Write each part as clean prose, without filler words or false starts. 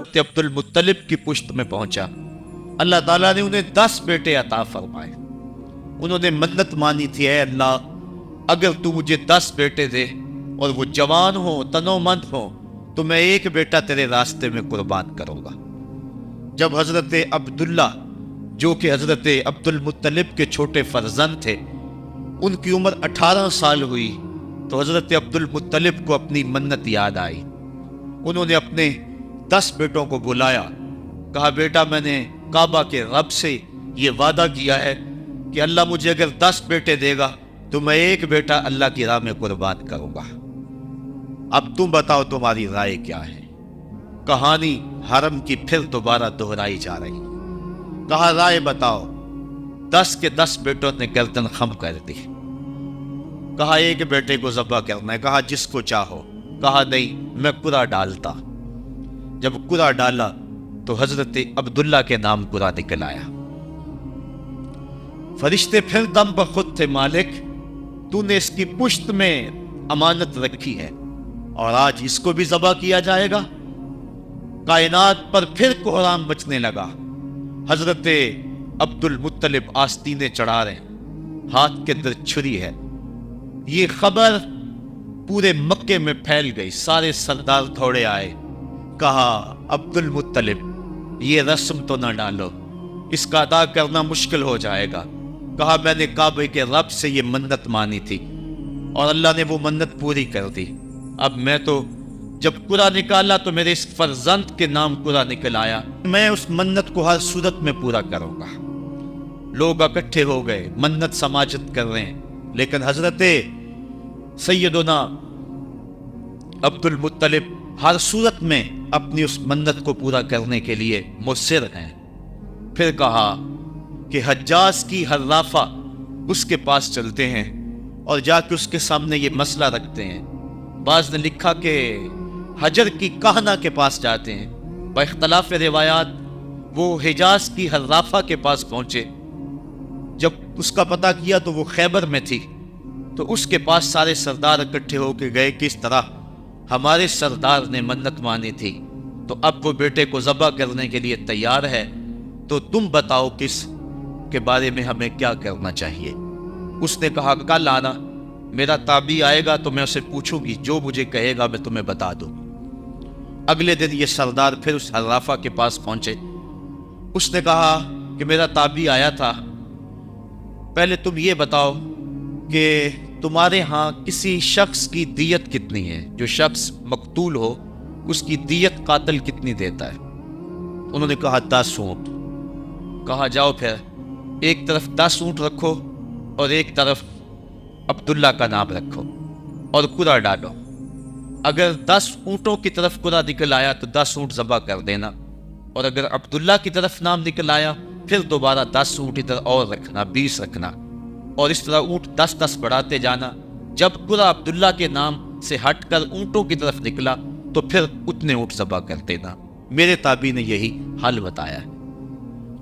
حضرت عبد المطلب کی پشت میں پہنچا۔ اللہ تعالیٰ نے انہیں 10 بیٹے عطا فرمائے۔ انہوں نے منت مانی تھی، اے اللہ اگر تو مجھے 10 بیٹے دے اور وہ جوان ہوں، تنو مند ہوں، تو میں ایک بیٹا تیرے راستے میں قربان کروں گا۔ جب حضرت عبداللہ جو کہ حضرت عبد المطلب کے چھوٹے فرزند تھے، ان کی عمر 18 سال ہوئی تو حضرت عبد المطلب کو اپنی منت یاد آئی۔ انہوں نے اپنے 10 بیٹوں کو بلایا، کہا بیٹا میں نے کعبہ کے رب سے یہ وعدہ کیا ہے کہ اللہ مجھے اگر 10 بیٹے دے گا تو میں ایک بیٹا اللہ کی راہ میں قربان کروں گا۔ اب تم بتاؤ تمہاری رائے کیا ہے؟ کہانی حرم کی پھر دوبارہ دہرائی جا رہی۔ کہا رائے بتاؤ۔ 10 کے 10 بیٹوں نے گردن خم کر دی۔ کہا ایک بیٹے کو ذبح کرنا ہے۔ کہا جس کو چاہو۔ کہا نہیں میں قرعہ ڈالتا۔ جب قرعہ ڈالا تو حضرت عبداللہ کے نام قرعہ نکل آیا۔ فرشتے پھر دم بخود تھے، مالک تو نے اس کی پشت میں امانت رکھی ہے اور آج اس کو بھی ذبح کیا جائے گا۔ کائنات پر پھر کوہرام مچنے لگا۔ حضرت عبد المطلب آستینے چڑھا رہے ہیں، ہاتھ کے اندر چھری ہے۔ یہ خبر پورے مکے میں پھیل گئی، سارے سردار دوڑے آئے۔ کہا عبد المطلب یہ رسم تو نہ ڈالو، اس کا ادا کرنا مشکل ہو جائے گا۔ کہا میں نے کعبے کے رب سے یہ منت مانی تھی اور اللہ نے وہ منت پوری کر دی۔ اب میں تو جب قرعہ نکالا تو میرے اس فرزند کے نام قرعہ نکل آیا، میں اس منت کو ہر صورت میں پورا کروں گا۔ لوگ اکٹھے ہو گئے، منت سماجت کر رہے ہیں، لیکن حضرت سیدنا عبد المطلب ہر صورت میں اپنی اس منت کو پورا کرنے کے لیے مصر ہیں۔ پھر کہا کہ حجاز کی حرافہ اس کے پاس چلتے ہیں اور جا کے اس کے سامنے یہ مسئلہ رکھتے ہیں۔ بعض نے لکھا کہ حجر کی کہنا کے پاس جاتے ہیں۔ با اختلاف روایات وہ حجاز کی حرافہ کے پاس پہنچے۔ جب اس کا پتہ کیا تو وہ خیبر میں تھی، تو اس کے پاس سارے سردار اکٹھے ہو کے گئے کہ اس طرح ہمارے سردار نے منت مانی تھی تو اب وہ بیٹے کو ذبح کرنے کے لیے تیار ہے، تو تم بتاؤ کس کے بارے میں ہمیں کیا کرنا چاہیے۔ اس نے کہا کل آنا، میرا تابعی آئے گا تو میں اسے پوچھوں گی، جو مجھے کہے گا میں تمہیں بتا دوں۔ اگلے دن یہ سردار پھر اس حرافہ کے پاس پہنچے۔ اس نے کہا کہ میرا تابعی آیا تھا، پہلے تم یہ بتاؤ کہ تمہارے ہاں کسی شخص کی دیت کتنی ہے، جو شخص مقتول ہو اس کی دیت قاتل کتنی دیتا ہے؟ انہوں نے کہا 10 اونٹ۔ کہا جاؤ پھر ایک طرف 10 اونٹ رکھو اور ایک طرف عبداللہ کا نام رکھو اور قرعہ ڈالو۔ اگر 10 اونٹوں کی طرف قرعہ نکل آیا تو 10 اونٹ ذبح کر دینا، اور اگر عبداللہ کی طرف نام نکل آیا پھر دوبارہ 10 اونٹ ادھر اور رکھنا، 20 رکھنا، اور اس طرح اونٹ 10 بڑھاتے جانا۔ جب قرعہ عبداللہ کے نام سے ہٹ کر اونٹوں کی طرف نکلا تو پھر اتنے اونٹ ذبح کر دینا۔ میرے تابعی نے یہی حل بتایا ہے۔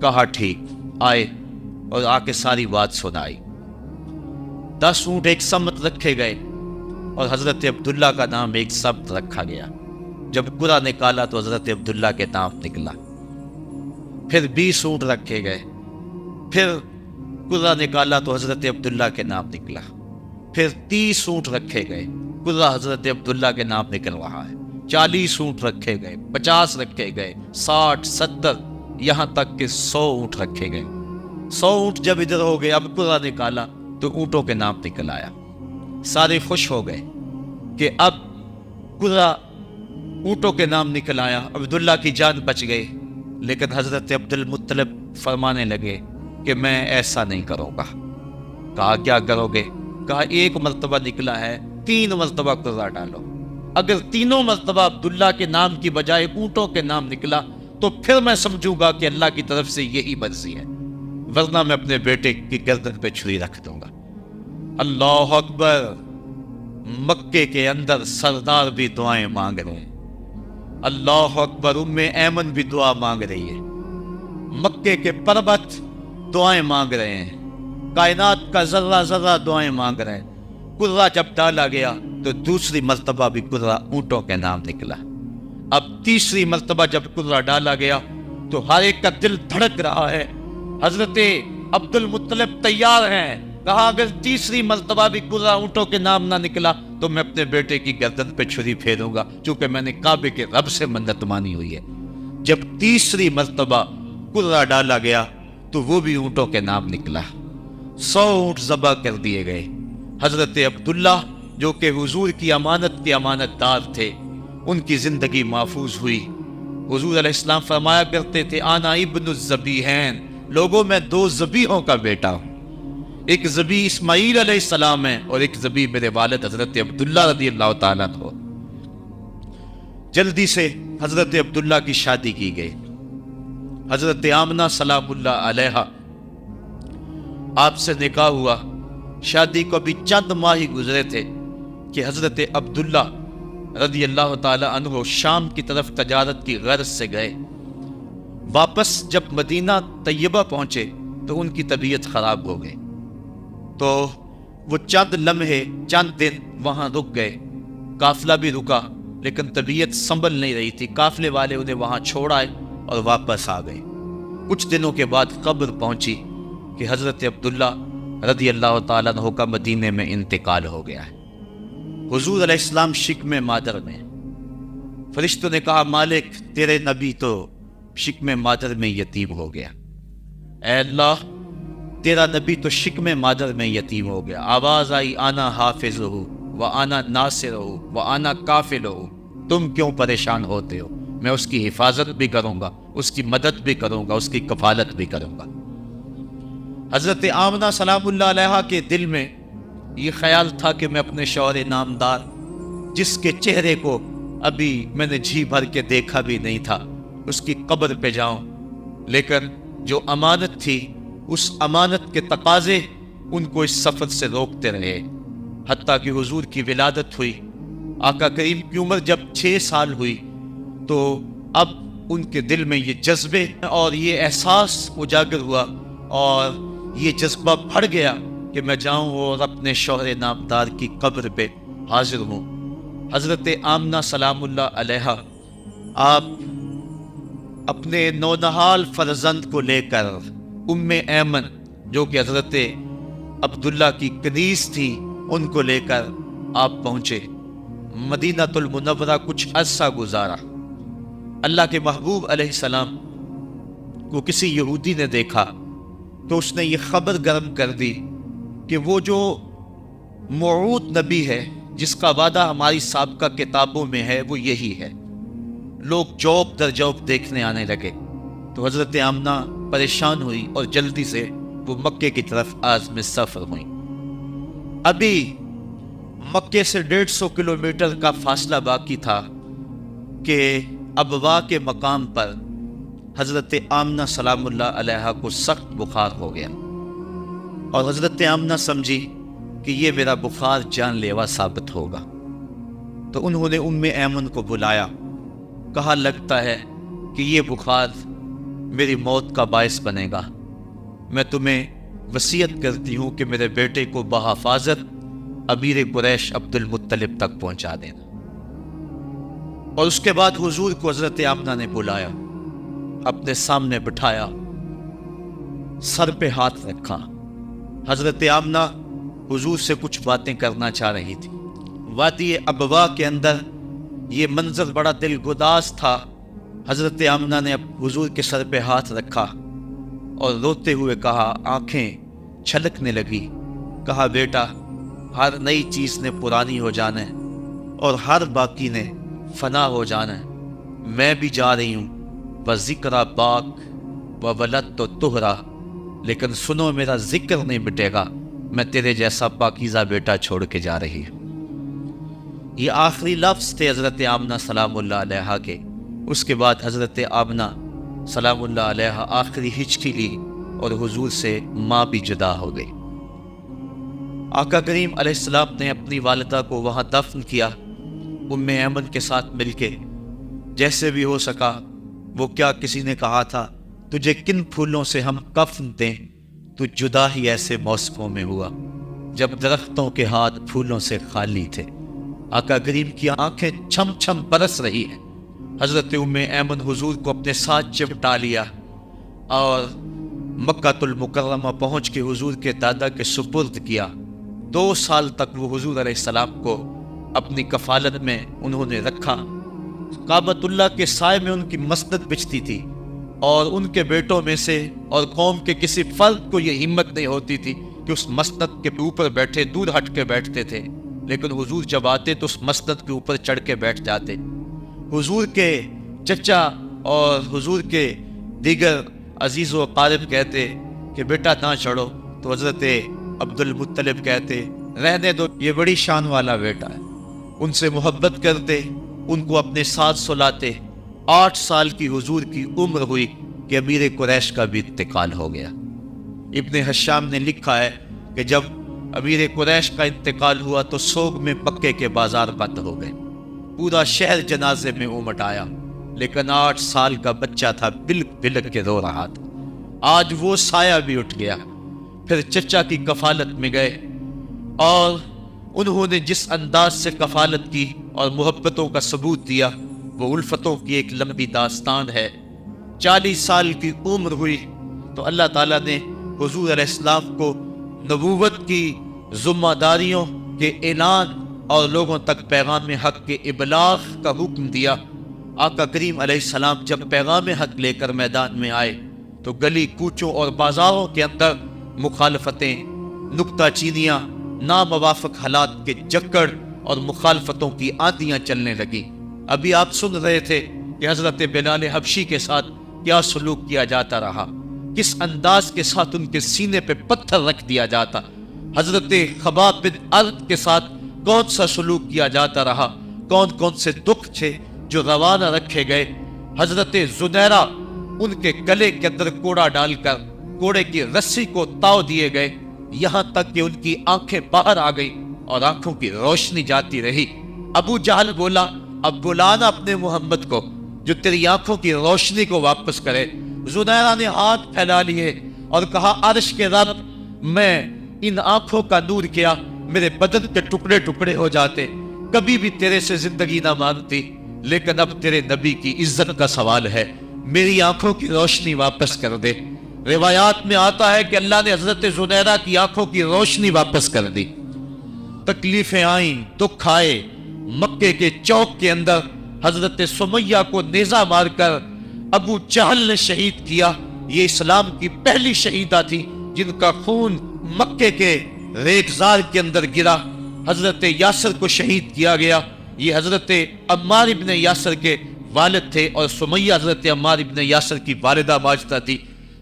کہا ٹھیک۔ آئے اور آ کے ساری بات سنائی۔ 10 اونٹ ایک سمت رکھے گئے اور حضرت عبداللہ کا نام ایک سمت رکھا گیا۔ جب قرعہ نکالا تو حضرت عبداللہ کے نام نکلا۔ پھر 20 اونٹ رکھے گئے، پھر قرعہ نکالا تو حضرت عبداللہ کے نام نکلا۔ پھر 30 اونٹ رکھے گئے، قرعہ حضرت عبداللہ کے نام نکل رہا ہے۔ 40 اونٹ رکھے گئے، 50 رکھے گئے، 60، 70، یہاں تک کہ 100 اونٹ رکھے گئے۔ 100 اونٹ جب ادھر ہو گئے، اب قرعہ نکالا تو اونٹوں کے نام نکل آیا۔ سارے خوش ہو گئے کہ اب قرعہ اونٹوں کے نام نکل آیا، عبداللہ کی جان بچ گئی۔ لیکن حضرت عبد المطلب فرمانے لگے کہ میں ایسا نہیں کروں گا۔ کہا کیا کرو گے؟ کہا ایک مرتبہ نکلا ہے، 3 مرتبہ قرعہ ڈالو۔ اگر تینوں مرتبہ عبداللہ کے نام کی بجائے اونٹوں کے نام نکلا تو پھر میں سمجھوں گا کہ اللہ کی طرف سے یہی مرضی ہے، ورنہ میں اپنے بیٹے کی گردن پہ چھری رکھ دوں گا۔ اللہ اکبر! مکے کے اندر سردار بھی دعائیں مانگ رہے ہیں۔ اللہ اکبر! ام ایمن بھی دعا مانگ رہی ہے، مکے کے پربت دعائیں مانگ رہے ہیں، کائنات کا ذرہ ذرہ دعائیں مانگ رہے ہیں۔ قرعہ جب ڈالا گیا تو دوسری مرتبہ بھی قرعہ اونٹوں کے نام نکلا۔ اب تیسری مرتبہ جب قرہ ڈالا گیا تو ہر ایک کا دل دھڑک رہا ہے. حضرت عبد المطلب تیار ہیں. کہا اگر تیسری مرتبہ بھی قرہ اونٹوں کے نام نہ نکلا تو میں اپنے بیٹے کی گردن پہ چھری پھیروں گا، چونکہ میں نے کعبے کے رب سے منت مانی ہوئی ہے. جب تیسری مرتبہ قرہ ڈالا گیا تو وہ بھی اونٹوں کے نام نکلا. 100 اونٹ ذبح کر دیے گئے. حضرت عبداللہ جو کہ حضور کی امانت کے امانت دار تھے، ان کی زندگی محفوظ ہوئی. حضور علیہ السلام فرمایا کرتے تھے انا ابن الذبیحین، لوگوں میں 2 ذبیحوں کا بیٹا ہوں. ایک ذبیح اسماعیل علیہ السلام ہے اور ایک ذبیح میرے والد حضرت عبداللہ رضی اللہ تعالیٰ عنہ. جلدی سے حضرت عبداللہ کی شادی کی گئی. حضرت آمنہ سلام اللہ علیہا آپ سے نکاح ہوا. شادی کو بھی چند ماہ ہی گزرے تھے کہ حضرت عبداللہ رضی اللہ تعالیٰ عنہ شام کی طرف تجارت کی غرض سے گئے. واپس جب مدینہ طیبہ پہنچے تو ان کی طبیعت خراب ہو گئی. تو وہ چند لمحے چند دن وہاں رک گئے. قافلہ بھی رکا لیکن طبیعت سنبھل نہیں رہی تھی. قافلے والے انہیں وہاں چھوڑ آئے اور واپس آ گئے. کچھ دنوں کے بعد خبر پہنچی کہ حضرت عبداللہ رضی اللہ تعالیٰ عنہ کا مدینے میں انتقال ہو گیا ہے. حضور علیہ السلام شکم مادر میں. فرشتوں نے کہا مالک تیرے نبی تو شکم مادر میں یتیم ہو گیا. اے اللہ تیرا نبی تو شکم مادر میں یتیم ہو گیا. آواز آئی آنا حافظ ہو و آنا ناصر ہو و آنا کافل ہو. تم کیوں پریشان ہوتے ہو؟ میں اس کی حفاظت بھی کروں گا، اس کی مدد بھی کروں گا، اس کی کفالت بھی کروں گا. حضرت آمنہ سلام اللہ علیہا کے دل میں یہ خیال تھا کہ میں اپنے شوہر نامدار جس کے چہرے کو ابھی میں نے جی بھر کے دیکھا بھی نہیں تھا اس کی قبر پہ جاؤں. لیکن جو امانت تھی اس امانت کے تقاضے ان کو اس سفر سے روکتے رہے. حتیٰ کہ حضور کی ولادت ہوئی. آقا کریم کی عمر جب 6 سال ہوئی تو اب ان کے دل میں یہ جذبے اور یہ احساس اجاگر ہوا اور یہ جذبہ بڑھ گیا کہ میں جاؤں اور اپنے شوہر نامدار کی قبر پہ حاضر ہوں. حضرت آمنہ سلام اللہ علیہا آپ اپنے نونہال فرزند کو لے کر ام ایمن جو کہ حضرت عبداللہ کی کنیز تھی ان کو لے کر آپ پہنچے. مدینہ المنورہ کچھ عرصہ گزارا. اللہ کے محبوب علیہ السلام کو کسی یہودی نے دیکھا تو اس نے یہ خبر گرم کر دی کہ وہ جو موعود نبی ہے جس کا وعدہ ہماری سابقہ کتابوں میں ہے وہ یہی ہے. لوگ جوب در جوب دیکھنے آنے لگے. تو حضرت آمنہ پریشان ہوئی اور جلدی سے وہ مکے کی طرف عازم سفر ہوئی. ابھی مکے سے 150 کلومیٹر کا فاصلہ باقی تھا کہ ابوا کے مقام پر حضرت آمنہ سلام اللہ علیہا کو سخت بخار ہو گیا اور حضرت آمنہ سمجھی کہ یہ میرا بخار جان لیوا ثابت ہوگا. تو انہوں نے ام ایمن کو بلایا. کہا لگتا ہے کہ یہ بخار میری موت کا باعث بنے گا. میں تمہیں وصیت کرتی ہوں کہ میرے بیٹے کو بحفاظت امیر قریش عبد المطلب تک پہنچا دینا. اور اس کے بعد حضور کو حضرت آمنہ نے بلایا، اپنے سامنے بٹھایا، سر پہ ہاتھ رکھا. حضرت آمنہ حضور سے کچھ باتیں کرنا چاہ رہی تھی. وادی ابوا کے اندر یہ منظر بڑا دل گداز تھا. حضرت آمنہ نے حضور کے سر پہ ہاتھ رکھا اور روتے ہوئے کہا، آنکھیں چھلکنے لگی. کہا بیٹا ہر نئی چیز نے پرانی ہو جانا ہے اور ہر باقی نے فنا ہو جانا ہے. میں بھی جا رہی ہوں وذکر باق و ولد تو تہرا، لیکن سنو میرا ذکر نہیں مٹے گا، میں تیرے جیسا پاکیزہ بیٹا چھوڑ کے جا رہی ہوں. یہ آخری لفظ تھے حضرت آمنہ سلام اللہ علیہا کے. اس کے بعد حضرت آمنہ سلام اللہ علیہا آخری ہچکی لی اور حضور سے ماں بھی جدا ہو گئی. آقا کریم علیہ السلام نے اپنی والدہ کو وہاں دفن کیا ام ایمن کے ساتھ مل کے. جیسے بھی ہو سکا وہ کیا کسی نے کہا تھا تجھے کن پھولوں سے ہم کفن دیں، تو جدا ہی ایسے موسموں میں ہوا جب درختوں کے ہاتھ پھولوں سے خالی تھے. آقا کریم کی آنکھیں چھم چھم برس رہی ہیں حضرت ام ایمن حضور کو اپنے ساتھ چپٹا لیا اور مکہ المکرمہ پہنچ کے حضور کے دادا کے سپرد کیا۔ 2 سال تک وہ حضور علیہ السلام کو اپنی کفالت میں انہوں نے رکھا۔ کعبۃ اللہ کے سائے میں ان کی مسند بچتی تھی، اور ان کے بیٹوں میں سے اور قوم کے کسی فرد کو یہ ہمت نہیں ہوتی تھی کہ اس مسند کے اوپر بیٹھے، دور ہٹ کے بیٹھتے تھے، لیکن حضور جب آتے تو اس مسند کے اوپر چڑھ کے بیٹھ جاتے۔ حضور کے چچا اور حضور کے دیگر عزیز و اقارب کہتے کہ بیٹا نہ چڑھو، تو حضرت عبد المطلب کہتے رہنے دو، یہ بڑی شان والا بیٹا ہے۔ ان سے محبت کرتے، ان کو اپنے ساتھ سلاتے۔ 8 سال کی حضور کی عمر ہوئی کہ امیر قریش کا بھی انتقال ہو گیا۔ ابن حشام نے لکھا ہے کہ جب امیر قریش کا انتقال ہوا تو سوگ میں مکے کے بازار بند ہو گئے، پورا شہر جنازے میں امٹ آیا، لیکن 8 سال کا بچہ تھا، بلک بلک کے رو رہا تھا۔ آج وہ سایہ بھی اٹھ گیا۔ پھر چچا کی کفالت میں گئے، اور انہوں نے جس انداز سے کفالت کی اور محبتوں کا ثبوت دیا، وہ الفتوں کی ایک لمبی داستان ہے۔ 40 سال کی عمر ہوئی تو اللہ تعالیٰ نے حضور علیہ السلام کو نبوت کی ذمہ داریوں کے اعلان اور لوگوں تک پیغام حق کے ابلاغ کا حکم دیا۔ آقا کریم علیہ السلام جب پیغام حق لے کر میدان میں آئے تو گلی کوچوں اور بازاروں کے اندر مخالفتیں، نکتہ چینیاں، ناموافق حالات کے جکڑ اور مخالفتوں کی آندیاں چلنے لگی۔ ابھی آپ سن رہے تھے کہ حضرت بلال حبشی کے ساتھ کیا سلوک کیا جاتا رہا، کس انداز کے ساتھ ان کے سینے پہ پتھر رکھ دیا جاتا۔ حضرت خباب بن ارد کے ساتھ کون سا سلوک کیا جاتا رہا، کون کون سے دکھ تھے جو روانہ رکھے گئے۔ حضرت زنیرہ، ان کے گلے کے اندر کوڑا ڈال کر کوڑے کی رسی کو تاؤ دیے گئے، یہاں تک کہ ان کی آنکھیں باہر آ گئی اور آنکھوں کی روشنی جاتی رہی۔ ابو جہل بولا اب بلانا اپنے محمد کو جو تیری آنکھوں کی روشنی کو واپس کرے۔ زنیرہ نے ہاتھ پھیلا لیے اور کہا عرش کے رب، میں ان آنکھوں کا نور کیا میرے بدن کے ٹکڑے ٹکڑے ہو جاتے، کبھی بھی تیرے سے زندگی نہ مانگتی، لیکن اب تیرے نبی کی عزت کا سوال ہے، میری آنکھوں کی روشنی واپس کر دے۔ روایات میں آتا ہے کہ اللہ نے حضرت زنیرہ کی آنکھوں کی روشنی واپس کر دی۔ تکلیفیں آئیں، دکھ آئے۔ مکے کے چوک کے اندر حضرت سمیہ کو نیزہ مار کر ابو جہل نے شہید کیا۔ یہ اسلام کی پہلی شہیدہ تھی جن کا خون مکے کے ریگزار کے اندر گرا۔ حضرت یاسر کو شہید کیا گیا۔ یہ حضرت عمار ابن یاسر کے والد تھے، اور سمیہ حضرت عمار ابن یاسر کی والدہ ماجدہ تھی۔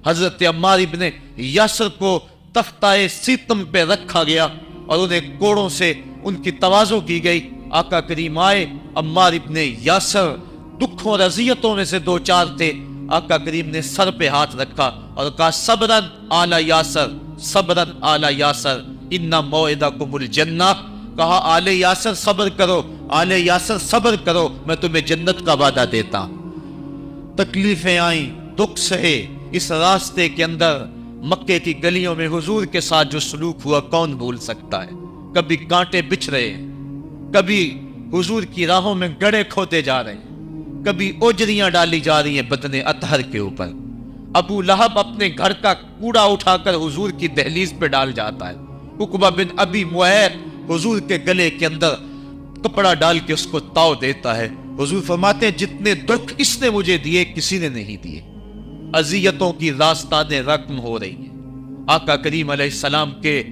حضرت عمار ابن یاسر کو تختہ سیتم پہ رکھا گیا اور انہیں کوڑوں سے ان کی تواضع کی گئی۔ آقا کریم آئے، عمار ابن یاسر دکھوں اور اذیتوں میں سے 2-4 تھے۔ آقا کریم نے سر پہ ہاتھ رکھا اور کہا صبرن آل یاسر، صبرن آل یاسر، ان موعدکم الجنہ۔ کہا آل یاسر صبر کرو، آل یاسر صبر کرو، میں تمہیں جنت کا وعدہ دیتا ہوں۔ تکلیفیں آئیں، دکھ سہے۔ اس راستے کے اندر مکے کی گلیوں میں حضور کے ساتھ جو سلوک ہوا کون بھول سکتا ہے۔ کبھی کانٹے بچھ رہے ہیں، کبھی حضور کی راہوں میں گڑھے کھوتے جا رہے ہیں، کبھی اوجریاں ڈالی جا رہی ہیں بدن اطہر کے اوپر۔ ابو لہب اپنے گھر کا کوڑا اٹھا کر حضور کی دہلیز پہ ڈال جاتا ہے۔ عقبہ بن ابی معیط حضور کے گلے کے اندر کپڑا ڈال کے اس کو تاؤ دیتا ہے۔ حضور فرماتے ہیں جتنے دکھ اس نے مجھے دیے کسی نے نہیں دیے۔ اذیتوں کی داستانیں رقم ہو رہی ہیں۔ آقا کریم علیہ السلام کے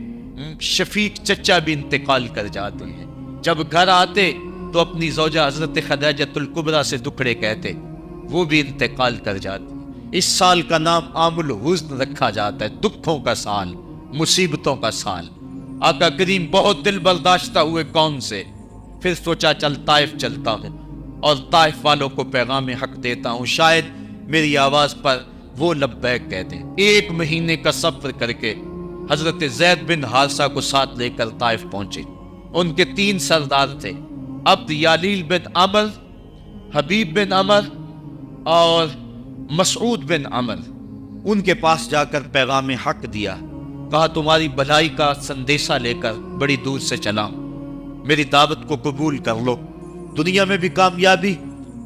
شفیق چچا بھی انتقال کر جاتے ہیں۔ جب گھر آتے تو اپنی زوجہ حضرت خدیجۃ الکبریٰ سے دکھڑے کہتے، وہ بھی انتقال کر جاتی۔ اس سال کا نام عام الحزن رکھا جاتا ہے، دکھوں کا سال، مصیبتوں کا سال۔ آقا کریم بہت دل برداشتہ ہوئے قوم سے، پھر سوچا چل طائف چلتا ہوں اور طائف والوں کو پیغام حق دیتا ہوں، شاید میری آواز پر وہ لبیک کہہ دیں۔ 1 مہینے کا سفر کر کے حضرت زید بن حارثہ کو ساتھ لے کر طائف پہنچے۔ ان کے 3 سردار تھے، عبد یالیل بن عمر، حبیب بن عمر اور مسعود بن عمر۔ ان کے پاس جا کر پیغام حق دیا، کہا تمہاری بھلائی کا سندیشہ لے کر بڑی دور سے چلا ہوں، میری دعوت کو قبول کر لو، دنیا میں بھی کامیابی،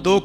2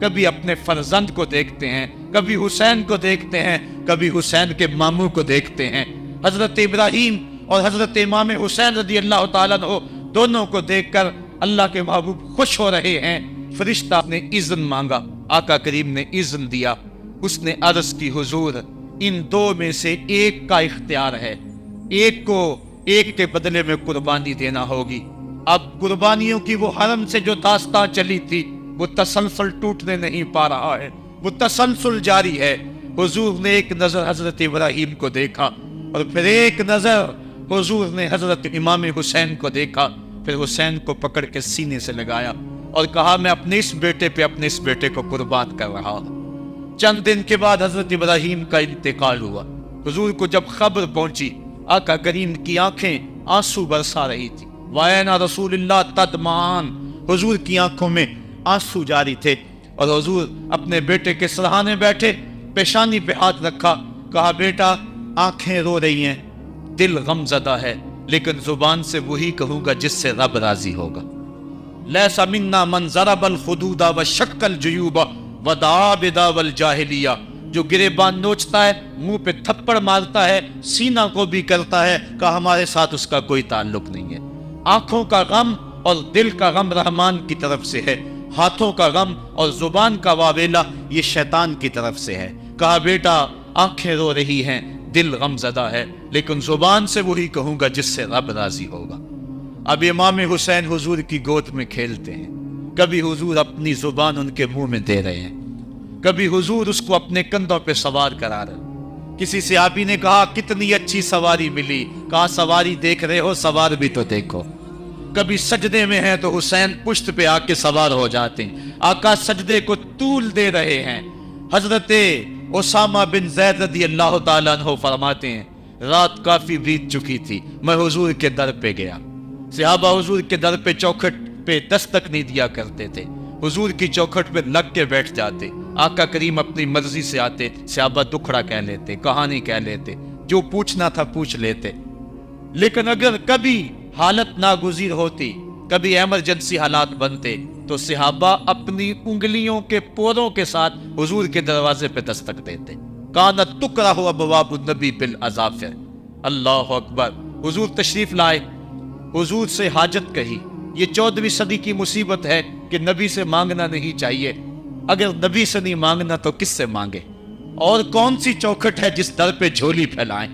کبھی اپنے فرزند کو دیکھتے ہیں، کبھی حسین کو دیکھتے ہیں، کبھی حسین کے ماموں کو دیکھتے ہیں۔ حضرت ابراہیم اور حضرت امام حسین رضی اللہ تعالیٰ عنہ دونوں کو دیکھ کر اللہ کے محبوب خوش ہو رہے ہیں۔ فرشتہ نے اذن مانگا، آقا کریم نے اذن دیا۔ اس نے عرض کی حضور ان دو میں سے ایک کا اختیار ہے، ایک کو ایک کے بدلے میں قربانی دینا ہوگی۔ اب قربانیوں کی وہ حرم سے جو داستان چلی تھی وہ تسلسل ٹوٹنے نہیں پا رہا ہے، وہ تسلسل جاری ہے۔ حضور نے ایک نظر حضرت ابراہیم کو دیکھا اور پھر ایک نظر حضور نے حضرت امام حسین کو دیکھا، پھر حسین کو پکڑ کے سینے سے لگایا اور کہا میں اپنے اس بیٹے پہ اپنے اس بیٹے کو قربان کر رہا ہوں۔ چند دن کے بعد حضرت ابراہیم کا انتقال ہوا۔ حضور کو جب خبر پہنچی، آقا کریم کی آنکھیں آنسو برسا رہی تھی۔ وَأَنَا رسول اللہ تدمعان، حضور کی آنکھوں میں آنسو جاری تھے اور حضور اپنے بیٹے کے سرہانے بیٹھے، پیشانی پہ ہاتھ رکھا، کہا بیٹا آنکھیں رو رہی ہیں، دل غم زدہ ہے، لیکن زبان سے وہی کہوں گا جس سے رب راضی ہوگا۔ لیس منا من ضرب الخدود وشق الجیوب ودعا بدعوی الجاہلیہ، جو گریبان نوچتا ہے، منہ پہ تھپڑ مارتا ہے، سینہ کو بھی کرتا ہے، کہ ہمارے ساتھ اس کا کوئی تعلق نہیں ہے۔ آنکھوں کا غم اور دل کا غم رحمان کی طرف سے ہے، ہاتھوں کا غم اور زبان کا واویلا یہ شیطان کی طرف سے ہے۔ کہا بیٹا آنکھیں رو رہی ہیں، دل غم زدہ ہے، لیکن زبان سے وہی کہوں گا جس سے رب راضی ہوگا۔ اب امام حسین حضور کی گود میں کھیلتے ہیں، کبھی حضور اپنی زبان ان کے منہ میں دے رہے ہیں، کبھی حضور اس کو اپنے کندھوں پہ سوار کرا رہے ہیں۔ کسی صحابی نے کہا کتنی اچھی سواری ملی، کہا سواری دیکھ رہے ہو سوار بھی تو دیکھو۔ کبھی سجدے میں ہیں تو حسین پشت پہ آ کے سوار ہو جاتے ہیں، آقا سجدے کو طول دے رہے ہیں۔ حضرت اسامہ بن زید رضی اللہ تعالیٰ عنہ فرماتے ہیں رات کافی بیت چکی تھی، میں حضور کے در پہ گیا۔ صحابہ حضور کے در پہ چوکھٹ پہ دستک نہیں دیا کرتے تھے، حضور کی چوکھٹ پہ لگ کے بیٹھ جاتے۔ آقا کریم اپنی مرضی سے آتے، صحابہ دکھڑا کہہ لیتے، کہانی کہہ لیتے، جو پوچھنا تھا پوچھ لیتے۔ لیکن اگر کبھی حالت ناگزیر ہوتی، کبھی ایمرجنسی حالات بنتے، تو صحابہ اپنی انگلیوں کے پوروں کے ساتھ حضور کے دروازے پہ دستک دیتے۔ کانت تکرہ ابواب النبی بالاظافر، اللہ اکبر۔ حضور تشریف لائے، حضور سے حاجت کہی۔ یہ 14ویں صدی کی مصیبت ہے کہ نبی سے مانگنا نہیں چاہیے۔ اگر نبی سے نہیں مانگنا تو کس سے مانگے؟ اور کون سی چوکھٹ ہے جس در پہ جھولی پھیلائیں؟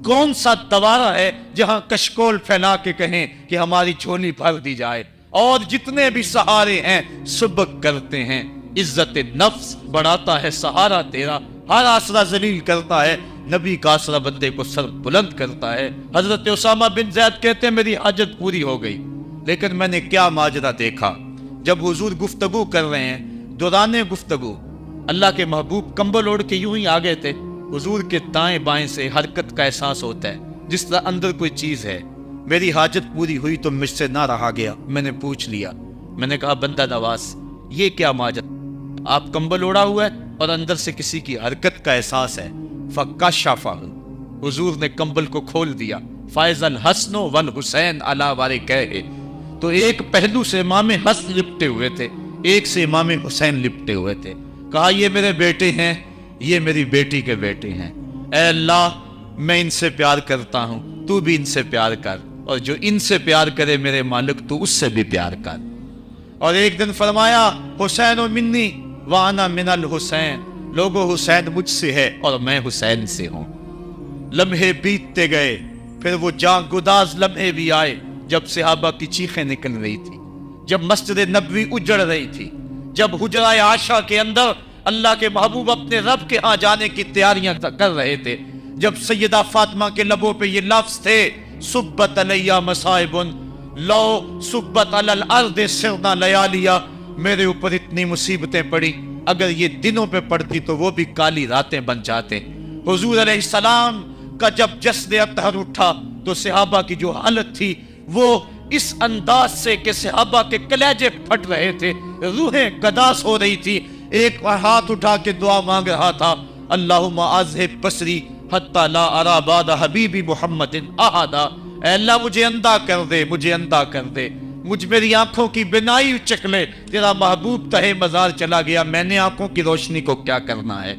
کون سا دوارہ ہے جہاں کشکول پھیلا کے کہیں کہ ہماری جھولی بھر دی جائے؟ اور جتنے بھی سہارے ہیں سبک کرتے ہیں۔ عزت نفس بڑھاتا ہے سہارا تیرا، ہر آسرا ذلیل کرتا ہے، نبی کا آسرا بندے کو سر بلند کرتا ہے۔ حضرت اسامہ بن زید کہتے ہیں میری حاجت پوری ہو گئی، لیکن میں نے کیا ماجرا دیکھا۔ جب حضور گفتگو کر رہے ہیں، دوران گفتگو اللہ کے محبوب کمبل اوڑھ کے یوں ہی آگے تھے۔ حضور کے دائیں بائیں سے حرکت کا احساس ہوتا ہے، جس طرح اندر کوئی چیز ہے۔ میری حاجت پوری ہوئی تو مجھ سے نہ رہا گیا، میں نے پوچھ لیا۔ میں نے کہا بندہ نواز یہ کیا ماجرا؟ آپ کمبل اوڑھا ہوا ہے اور اندر سے کسی کی حرکت کا احساس ہے۔ فکشفہ، حضور نے کمبل کو کھول دیا۔ فائز الحسن والحسین علی وارکیہ، تو ایک پہلو سے امام حسن لپٹے ہوئے تھے، ایک سے امام حسین لپٹے ہوئے تھے۔ کہا یہ میرے بیٹے ہیں، یہ میری بیٹی کے بیٹے ہیں۔ اے اللہ میں ان سے پیار کرتا ہوں، تو بھی ان سے پیار کر، اور جو ان سے پیار کرے میرے مالک تو اس سے بھی پیار کر۔ اور ایک دن فرمایا حسین و منی وانا من الحسین، لوگو حسین مجھ سے ہے اور میں حسین سے ہوں۔ لمحے بیتتے گئے، پھر وہ جاں گداز لمحے بھی آئے جب صحابہ کی چیخیں نکل رہی تھی، جب مسجد نبوی اجڑ رہی تھی، جب حجرہ عائشہ کے اندر اللہ کے محبوب اپنے رب کے ہاں جانے کی تیاریاں کر رہے تھے، جب سیدہ فاطمہ کے لبوں پہ یہ لفظ تھے صبت علیہ مصائب لو صبت علی الارض سرنا لیالیا، میرے اوپر اتنی مصیبتیں پڑی، اگر یہ دنوں پہ پڑتی تو وہ بھی کالی راتیں بن جاتے۔ حضور علیہ السلام کا جب جسد اطہر اٹھا تو صحابہ کی جو حالت تھی وہ اس انداز سے کہ صحابہ کے کلیجے پھٹ رہے تھے، روحیں گداس ہو رہی تھی۔ ایک ہاتھ اٹھا کے دعا مانگ رہا تھا، اللہم اذہب بصری حتی لا ارا بعد حبیبی محمد احدا، اے اللہ مجھے اندھا کر دے، مجھے اندھا کر دے، مجھ میری آنکھوں کی بینائی چکلے، تیرا محبوب تہے مزار چلا گیا، میں نے آنکھوں کی روشنی کو کیا کرنا ہے۔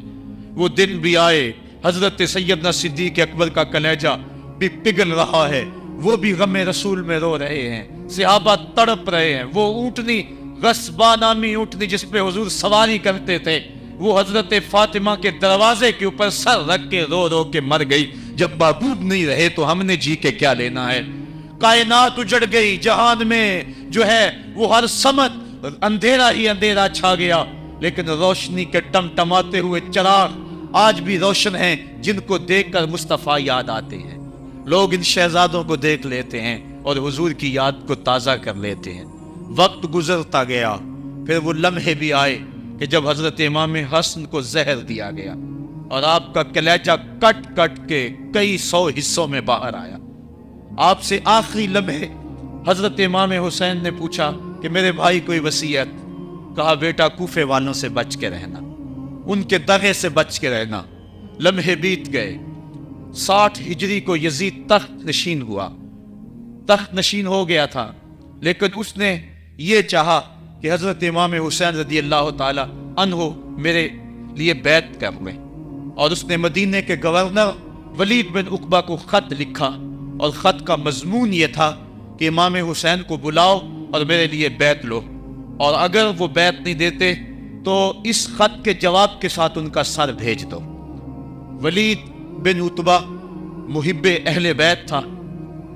وہ دن بھی آئے، حضرت سیدنا صدیق اکبر کا کلیجہ بھی پگھل رہا ہے، وہ بھی غم رسول میں رو رہے ہیں، صحابہ تڑپ رہے ہیں۔ وہ اونٹنی، غصبہ نامی اونٹنی جس پہ حضور سواری کرتے تھے، وہ حضرت فاطمہ کے دروازے کے اوپر سر رکھ کے رو رو کے مر گئی۔ جب محبوب نہیں رہے تو ہم نے جی کے کیا لینا ہے۔ کائنات اجڑ گئی، جہان میں جو ہے وہ ہر سمت اندھیرا ہی اندھیرا چھا گیا، لیکن روشنی کے ٹمٹماتے ہوئے چراغ آج بھی روشن ہیں، جن کو دیکھ کر مصطفیٰ یاد آتے ہیں۔ لوگ ان شہزادوں کو دیکھ لیتے ہیں اور حضور کی یاد کو تازہ کر لیتے ہیں۔ وقت گزرتا گیا، پھر وہ لمحے بھی آئے کہ جب حضرت امام حسن کو زہر دیا گیا اور آپ کا کلیجہ کٹ کٹ کے کئی سو حصوں میں باہر آیا۔ آپ سے آخری لمحے حضرت امام حسین نے پوچھا کہ میرے بھائی کوئی وصیت؟ کہا بیٹا کوفے والوں سے بچ کے رہنا، ان کے دغے سے بچ کے رہنا۔ لمحے بیت گئے، 60 ہجری کو یزید تخت نشین ہوا، تخت نشین ہو گیا تھا، لیکن اس نے یہ چاہا کہ حضرت امام حسین رضی اللہ تعالی عنہ میرے لیے بیعت کر لیں، اور اس نے مدینے کے گورنر ولید بن عقبہ کو خط لکھا، اور خط کا مضمون یہ تھا کہ امام حسین کو بلاؤ اور میرے لیے بیعت لو، اور اگر وہ بیعت نہیں دیتے تو اس خط کے جواب کے ساتھ ان کا سر بھیج دو۔ ولید بن عتبہ محب اہل بیت تھا،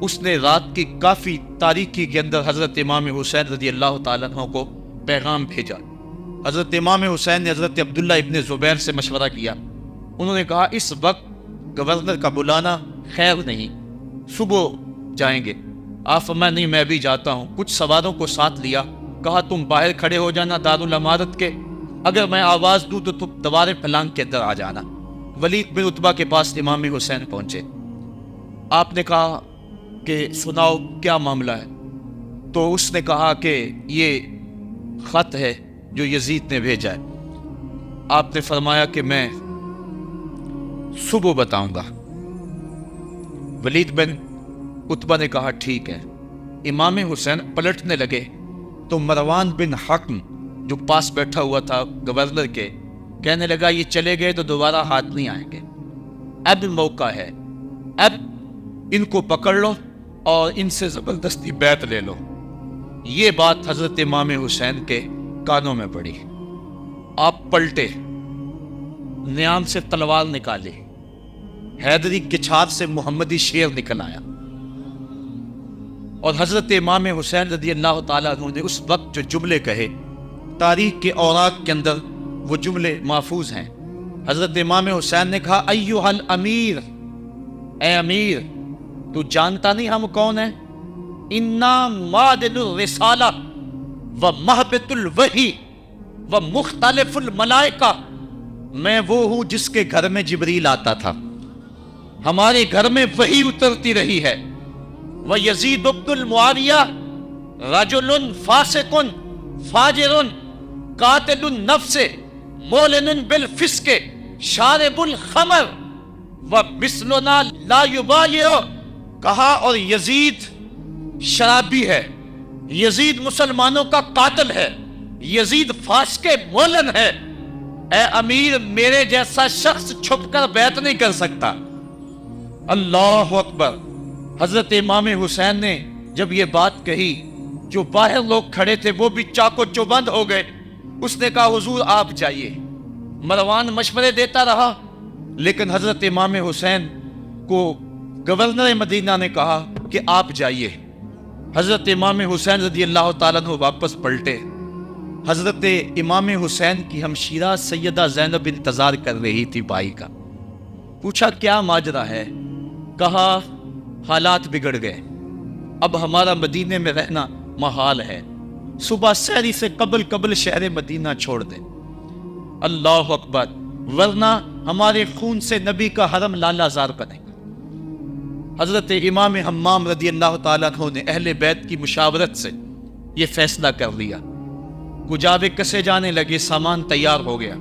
اس نے رات کی کافی تاریکی کے اندر حضرت امام حسین رضی اللہ تعالیٰ عنہ کو پیغام بھیجا۔ حضرت امام حسین نے حضرت عبداللہ ابن زبیر سے مشورہ کیا، انہوں نے کہا اس وقت گورنر کا بلانا خیر نہیں، صبح جائیں گے۔ آپ فرمایا نہیں میں بھی جاتا ہوں۔ کچھ سواروں کو ساتھ لیا، کہا تم باہر کھڑے ہو جانا دارالامارت کے، اگر میں آواز دوں تو تم دوبارے پلانگ کے اندر آ جانا۔ ولید بن عتبہ کے پاس امام حسین پہنچے، آپ نے کہا کہ سناؤ کیا معاملہ ہے؟ تو اس نے کہا کہ یہ خط ہے جو یزید نے بھیجا ہے۔ آپ نے فرمایا کہ میں صبح بتاؤں گا۔ ولید بن عتبہ نے کہا ٹھیک ہے۔ امام حسین پلٹنے لگے تو مروان بن حکم جو پاس بیٹھا ہوا تھا گورنر کے، کہنے لگا یہ چلے گئے تو دوبارہ ہاتھ نہیں آئیں گے، اب موقع ہے، اب ان کو پکڑ لو اور ان سے زبردستی بیعت لے لو۔ یہ بات حضرت امام حسین کے کانوں میں پڑی، آپ پلٹے، نیام سے تلوار نکالی، حیدری کچھار سے محمدی شیر نکل آیا، اور حضرت امام حسین رضی اللہ تعالیٰ عنہ نے اس وقت جو جملے کہے، تاریخ کے اوراق کے اندر وہ جملے محفوظ ہیں۔ حضرت امام حسین نے کہا ایھا الامیر، اے امیر تو جانتا نہیں ہم کون ہیں؟ انا معدن الرسالہ و محبت الوحی و مختلف الملائکہ، میں وہ ہوں جس کے گھر میں جبریل آتا تھا، ہمارے گھر میں وحی اترتی رہی ہے۔ وَيَزِيدُ بْنُ الْمُعَاوِيَةِ رَجُلٌ فَاسِقٌ فَاجِرٌ قَاتِلُ النَّفْسِ مُعْلِنٌ بِالْفِسْقِ شَارِبُ الْخَمْرِ وَمِثْلُنَا لَا يُبَالِعُ، کہا اور یزید شرابی ہے، یزید مسلمانوں کا قاتل ہے، یزید فاسق مولن ہے، اے امیر میرے جیسا شخص چھپ کر بیعت نہیں کر سکتا۔ اللہ اکبر۔ حضرت امام حسین نے جب یہ بات کہی، جو باہر لوگ کھڑے تھے وہ بھی چاقو چوبند ہو گئے۔ اس نے کہا حضور آپ جائیے۔ مروان مشورے دیتا رہا، لیکن حضرت امام حسین کو گورنر مدینہ نے کہا کہ آپ جائیے۔ حضرت امام حسین رضی اللہ تعالیٰ عنہ واپس پلٹے۔ حضرت امام حسین کی ہمشیرہ سیدہ زینب انتظار کر رہی تھی بھائی کا۔ پوچھا کیا ماجرا ہے؟ کہا حالات بگڑ گئے، اب ہمارا مدینے میں رہنا محال ہے، صبح سحری سے قبل شہر مدینہ چھوڑ دیں۔ اللہ اکبر، ورنہ ہمارے خون سے نبی کا حرم لالا زار بنے گا۔ حضرت امام حمام رضی اللہ تعالیٰ عنہ نے اہل بیت کی مشاورت سے یہ فیصلہ کر لیا۔ کجاوے کسے جانے لگے، سامان تیار ہو گیا۔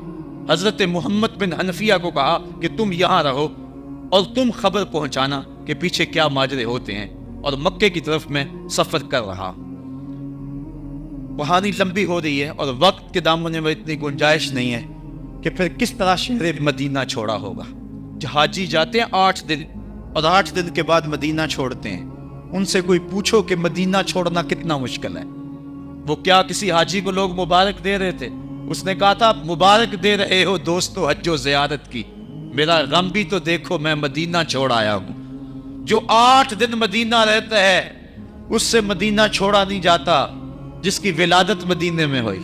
حضرت محمد بن حنفیہ کو کہا کہ تم یہاں رہو اور تم خبر پہنچانا کہ پیچھے کیا ماجرے ہوتے ہیں، اور مکے کی طرف میں سفر کر رہا۔ کہانی لمبی ہو رہی ہے اور وقت کے دامن میں اتنی گنجائش نہیں ہے کہ پھر کس طرح شہر مدینہ چھوڑا ہوگا. حاجی جاتے ہیں 8 دن اور 8 دن کے بعد مدینہ چھوڑتے ہیں. ان سے کوئی پوچھو کہ مدینہ چھوڑنا کتنا مشکل ہے. وہ کیا کسی حاجی کو لوگ مبارک دے رہے تھے؟ اس نے کہا تھا مبارک دے رہے ہو دوستو حج و زیارت کی، میرا غم بھی تو دیکھو، میں مدینہ چھوڑ آیا ہوں. جو 8 دن مدینہ رہتا ہے اس سے مدینہ چھوڑا نہیں جاتا جس کی ولادت مدینے میں ہوئی.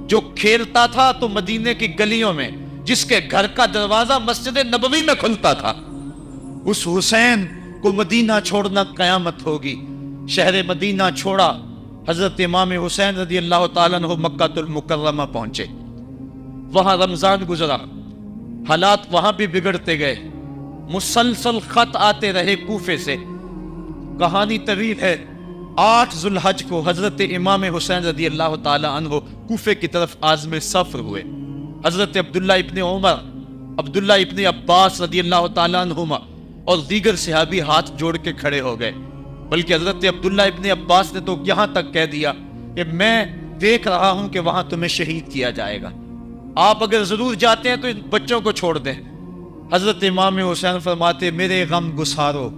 جو کھیلتا تھا تو مدینے کی گلیوں میں، جس کے گھر کا دروازہ مسجد نبوی میں کھلتا تھا، اس حسین کو مدینہ چھوڑنا قیامت ہوگی. شہر مدینہ چھوڑا. حضرت امام حسین رضی اللہ تعالیٰ عنہ مکہ المکرمہ پہنچے. وہاں رمضان گزرا، حالات وہاں بھی بگڑتے گئے. مسلسل خط آتے رہے کوفے سے. کہانی طویل ہے. 8 ذو الحج کو حضرت امام حسین رضی اللہ تعالیٰ عنہ کوفے کی طرف عازم سفر ہوئے. حضرت عبداللہ ابن عمر، عبداللہ ابن عباس رضی اللہ تعالیٰ عنہما اور دیگر صحابی ہاتھ جوڑ کے کھڑے ہو گئے. بلکہ حضرت عبداللہ ابن عباس نے تو یہاں تک کہہ دیا کہ میں دیکھ رہا ہوں کہ وہاں تمہیں شہید کیا جائے گا، آپ اگر ضرور جاتے ہیں تو ان بچوں کو چھوڑ دیں. حضرت امام حسین فرماتے میرے غم گسارو،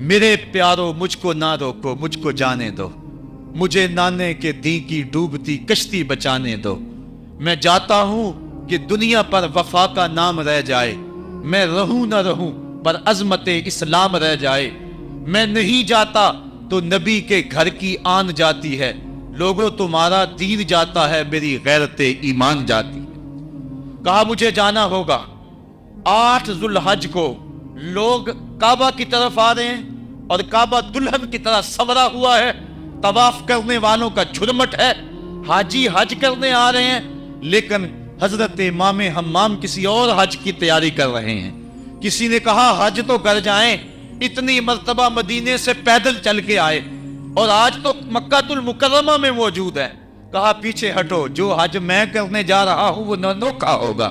میرے پیارو، مجھ کو نہ روکو، مجھ کو جانے دو، مجھے نانے کے دی کی ڈوبتی کشتی بچانے دو. میں جاتا ہوں کہ دنیا پر وفا کا نام رہ جائے، میں رہوں نہ رہوں پر عظمت اسلام رہ جائے. میں نہیں جاتا تو نبی کے گھر کی آن جاتی ہے، لوگوں تمہارا دین جاتا ہے، میری غیرت ایمان جاتی ہے. کہا مجھے جانا ہوگا. 8 ذو الحج کو لوگ کعبہ کی طرف آ رہے ہیں اور کعبہ دلہن کی طرح سورا ہوا ہے. طواف کرنے والوں کا جھرمٹ ہے. حاجی حج کرنے آ رہے ہیں لیکن حضرت امام حمام کسی اور حج کی تیاری کر رہے ہیں. کسی نے کہا حج تو کر جائیں، اتنی مرتبہ مدینے سے پیدل چل کے آئے اور آج تو مکہ المکرمہ میں موجود ہے. کہا پیچھے ہٹو، جو حج میں کرنے جا رہا ہوں وہ ننوکھا ہوگا،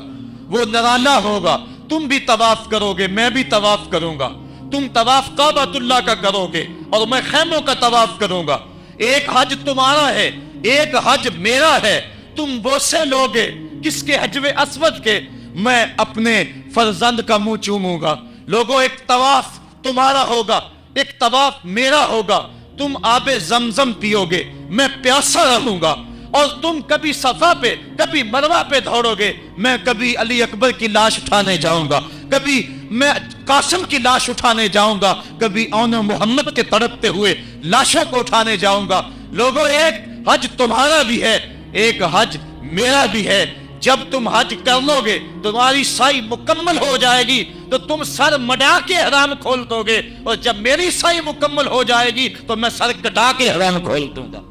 وہ نرالا ہوگا. تم بھی طواف کرو گے، میں بھی طواف کروں گا. تم طواف کعبۃ اللہ کا کرو گے اور میں خیموں کا طواف کروں گا. ایک حج تمہارا ہے، ایک حج میرا ہے. تم وہ سے لوگے کس کے حجر اسود کے، میں اپنے فرزند کا منہ چوموں گا. لوگوں ایک طواف تمہارا ہوگا، ایک طواف میرا ہوگا. تم آب زمزم پیو گے، میں پیاسا رہوں گا. اور تم کبھی صفا پہ کبھی مروہ پہ دوڑو گے، میں کبھی علی اکبر کی لاش اٹھانے جاؤں گا، کبھی میں قاسم کی لاش اٹھانے جاؤں گا، کبھی اون محمد کے تڑپتے ہوئے لاشوں کو اٹھانے جاؤں گا. لوگوں ایک حج تمہارا بھی ہے، ایک حج میرا بھی ہے. جب تم حج کر لو گے تمہاری سائی مکمل ہو جائے گی تو تم سر مڈا کے احرام کھول دو گے، اور جب میری سائی مکمل ہو جائے گی تو میں سر کٹا کے احرام کھول دوں گا.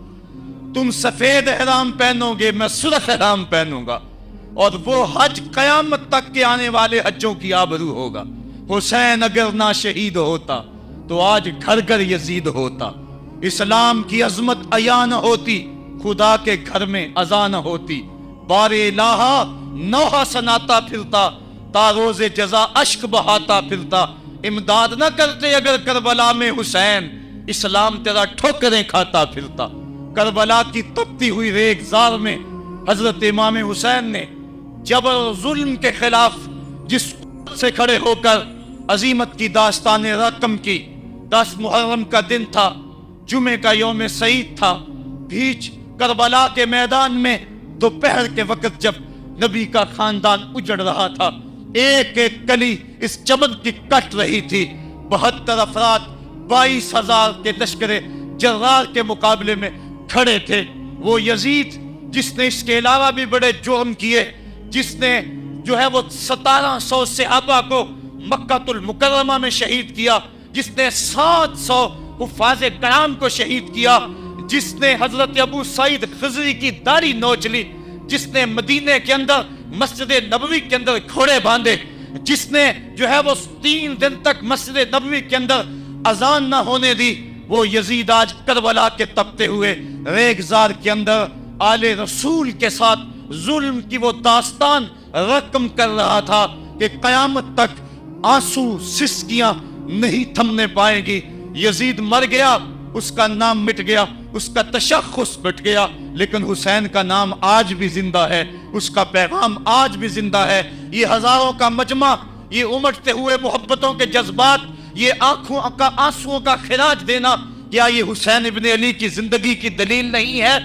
تم سفید احرام پہنو گے، میں سرخ احرام پہنوں گا. اور وہ حج قیامت تک کے آنے والے حجوں کی آبرو ہوگا. حسین اگر نہ شہید ہوتا تو آج گھر گھر یزید ہوتا. اسلام کی عظمت عیاں نہ ہوتی، خدا کے گھر میں اذان نہ ہوتی. بار الہا نوحہ سناتا پھرتا، تا روز جزا اشک بہاتا پھرتا. امداد نہ کرتے اگر کربلا میں حسین، اسلام تیرا ٹھوکریں کھاتا پھرتا. کربلا کی تپتی ہوئی ریگزار میں حضرت امام حسین نے جبر و ظلم کے خلاف جس سے کھڑے ہو کر عظیمت کی داستان رقم کی. 10 محرم کا دن تھا، جمعے کا یوم سعید تھا. بھیچ کربلا کے میدان میں دوپہر کے وقت جب نبی کا خاندان اجڑ رہا تھا، ایک ایک کلی اس چمن کی کٹ رہی تھی. 72 افراد 22,000 کے لشکر جرار کے مقابلے میں کھڑے تھے. وہ یزید جس نے اس کے علاوہ بھی بڑے جرم کیے، جس نے جو ہے وہ 1700 صحابہ کو مکہ المکرمہ میں شہید کیا، جس نے 700 حفاظ کرام کو شہید کیا، جس نے حضرت ابو سعید خضری کی داڑھی نوچ لی، جس نے مدینے کے اندر مسجد نبوی کے اندر گھوڑے باندھے، جس نے جو ہے وہ 3 دن تک مسجد نبوی کے اندر اذان نہ ہونے دی، وہ یزید آج کربلا کے تپتے ہوئے ریگزار کے اندر آل رسول کے ساتھ ظلم کی وہ داستان رقم کر رہا تھا کہ قیامت تک آنسو سسکیاں نہیں تھمنے پائیں گی. یزید مر گیا اس کا نام مٹ گیا، اس کا تشخص مٹ گیا، لیکن حسین کا نام آج بھی زندہ ہے، اس کا پیغام آج بھی زندہ ہے۔ یہ ہزاروں کا مجمع، یہ امٹتے ہوئے محبتوں کے جذبات، یہ آنکھوں کا آنسوؤں کا خراج دینا، کیا یہ حسین ابن علی کی زندگی کی دلیل نہیں ہے؟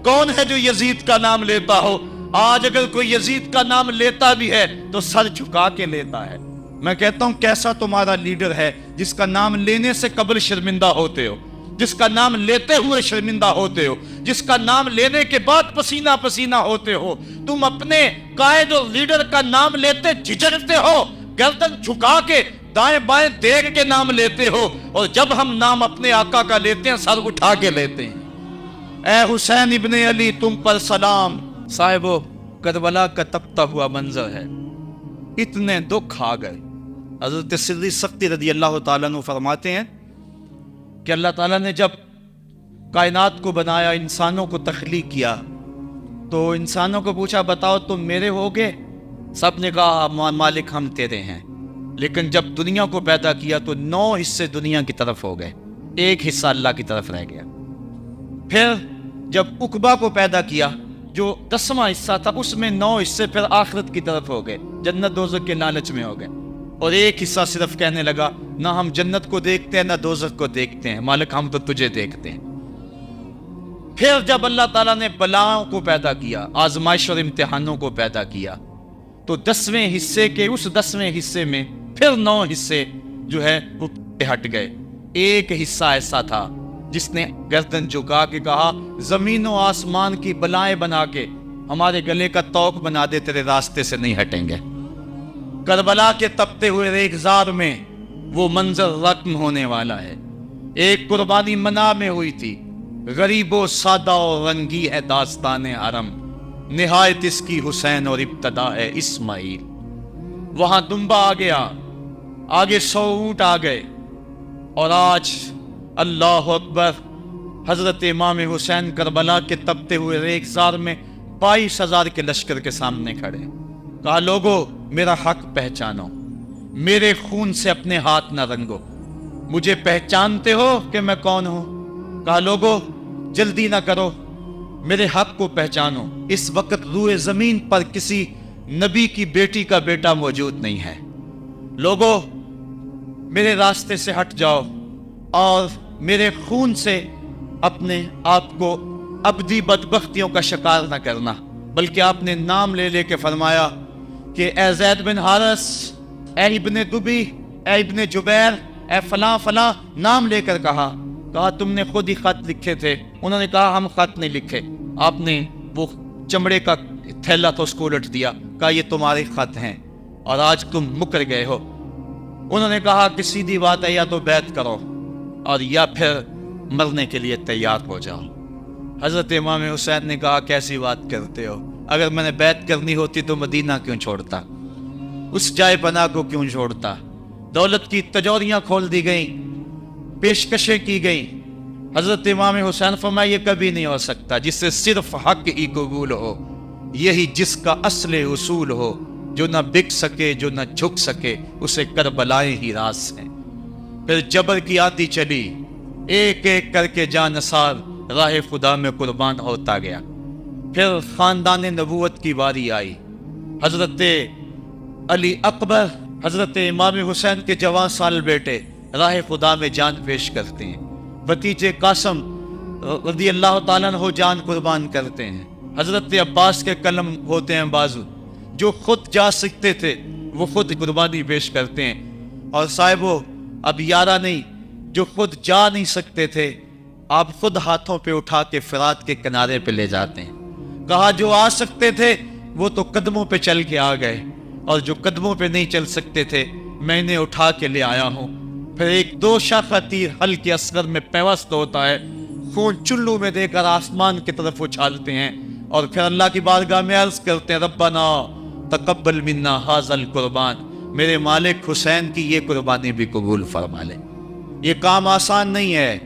کون ہے جو یزید کا نام لیتا ہو؟ آج اگر کوئی یزید کا نام لیتا بھی ہے تو سر جھکا کے لیتا ہے۔ میں کہتا ہوں کیسا تمہارا لیڈر ہے جس کا نام لینے سے قبل شرمندہ ہوتے ہو، جس کا نام لیتے ہوئے شرمندہ ہوتے ہو، جس کا نام لینے کے بعد پسینہ پسینہ ہوتے ہو۔ تم اپنے قائد اور لیڈر کا نام لیتے جھجکتے ہو، گردن جھکا کے دائیں بائیں دیکھ کے نام لیتے ہو، اور جب ہم نام اپنے آقا کا لیتے ہیں سر اٹھا کے لیتے ہیں۔ اے حسین ابن علی تم پر سلام۔ صاحبو، کربلا کا تپتا ہوا منظر ہے، اتنے دکھ آ گئے۔ حضرت سری سختی رضی اللہ تعالیٰ عنہ فرماتے ہیں کہ اللہ تعالیٰ نے جب کائنات کو بنایا، انسانوں کو تخلیق کیا، تو انسانوں کو پوچھا بتاؤ تم میرے ہوگے؟ سب نے کہا مالک ہم تیرے ہیں۔ لیکن جب دنیا کو پیدا کیا تو 9 حصے دنیا کی طرف ہو گئے، 1 حصہ اللہ کی طرف رہ گیا۔ پھر جب عقبہ کو پیدا کیا جو 10واں حصہ تھا، اس میں 9 حصے پھر آخرت کی طرف ہو گئے، جنت دوزخ کے لالچ میں ہو گئے، اور 1 حصہ صرف کہنے لگا نہ ہم جنت کو دیکھتے ہیں نہ دوزخ کو دیکھتے ہیں، مالک ہم تو تجھے دیکھتے ہیں۔ پھر جب اللہ تعالیٰ نے بلاؤں کو پیدا کیا، آزمائش اور امتحانوں کو پیدا کیا، تو 10ویں حصے کے اس 10ویں حصے میں پھر 9 حصے جو ہے وہ ہٹ گئے۔ 1 حصہ ایسا تھا جس نے گردن جھکا کے کہا زمین و آسمان کی بلائیں بنا کے ہمارے گلے کا توق بنا دے، تیرے راستے سے نہیں ہٹیں گے۔ کربلا کے تپتے ہوئے ریگزار میں وہ منظر رقم ہونے والا ہے۔ ایک قربانی منا میں ہوئی تھی، غریب و سادہ اور رنگی ہے داستان حرم، نہایت اس کی حسین اور ابتدا ہے اسماعیل۔ وہاں دمبا آ گیا، آگے 100 اونٹ آ گئے، اور آج اللہ اکبر، حضرت امام حسین کربلا کے تپتے ہوئے ریگزار میں 22,000 کے لشکر کے سامنے کھڑے۔ کہا لوگو میرا حق پہچانو، میرے خون سے اپنے ہاتھ نہ رنگو، مجھے پہچانتے ہو کہ میں کون ہوں؟ کہا لوگو جلدی نہ کرو، میرے حق کو پہچانو، اس وقت روئے زمین پر کسی نبی کی بیٹی کا بیٹا موجود نہیں ہے، لوگو میرے راستے سے ہٹ جاؤ اور میرے خون سے اپنے آپ کو ابدی بدبختیوں کا شکار نہ کرنا۔ بلکہ آپ نے نام لے لے کے فرمایا کہ اے زید بن حارث، اے ابن دبی، اے ابن جبیر، اے فلاں فلاں، نام لے کر کہا تم نے خود ہی خط لکھے تھے؟ انہوں نے کہا ہم خط نہیں لکھے۔ آپ نے وہ چمڑے کا تھیلا تو اس کو الٹ دیا، کہا یہ تمہارے خط ہیں اور آج تم مکر گئے ہو۔ انہوں نے کہا کہ سیدھی بات ہے، یا تو بیعت کرو اور یا پھر مرنے کے لیے تیار ہو جاؤ۔ حضرت امام حسین نے کہا کیسی بات کرتے ہو، اگر میں نے بیعت کرنی ہوتی تو مدینہ کیوں چھوڑتا، اس جائے پناہ کو کیوں چھوڑتا؟ دولت کی تجوریاں کھول دی گئیں، پیشکشیں کی گئیں۔ حضرت امام حسین فرمایا یہ کبھی نہیں ہو سکتا، جس سے صرف حق ہی قبول ہو، یہی جس کا اصل اصول ہو، جو نہ بک سکے جو نہ جھک سکے، اسے کربلائیں ہی راس ہیں۔ پھر جبر کی آتی چلی، ایک ایک کر کے جانثار راہ خدا میں قربان ہوتا گیا۔ پھر خاندان نبوت کی باری آئی، حضرت علی اکبر، حضرت امام حسین کے جوان سال بیٹے راہ خدا میں جان پیش کرتے ہیں، بھتیجے قاسم رضی اللہ تعالیٰ عنہ جان قربان کرتے ہیں، حضرت عباس کے قلم ہوتے ہیں بازو، جو خود جا سکتے تھے وہ خود قربانی پیش کرتے ہیں۔ اور صاحبو اب یارہ نہیں، جو خود جا نہیں سکتے تھے آپ خود ہاتھوں پہ اٹھا کے فرات کے کنارے پہ لے جاتے ہیں۔ کہا جو آ سکتے تھے وہ تو قدموں پہ چل کے آ گئے، اور جو قدموں پہ نہیں چل سکتے تھے میں انہیں اٹھا کے لے آیا ہوں۔ پھر ایک 2 شاخہ تیر ہلکے اصغر میں پیوست ہوتا ہے، خون چلو میں دے کر آسمان کی طرف اچھالتے ہیں، اور پھر اللہ کی بارگاہ میں عرض کرتے ہیں ربنا تقبل منا ھذا القربان، میرے مالک حسین کی یہ قربانی بھی قبول فرما لے۔ یہ کام آسان نہیں ہے،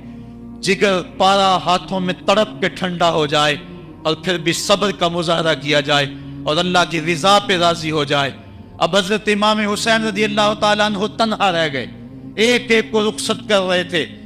جگر پارا ہاتھوں میں تڑپ کے ٹھنڈا ہو جائے اور پھر بھی صبر کا مظاہرہ کیا جائے اور اللہ کی رضا پہ راضی ہو جائے۔ اب حضرت امام حسین رضی اللہ تعالیٰ عنہ تنہا رہ گئے، ایک ایک کو رخصت کر رہے تھے،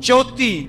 34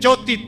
34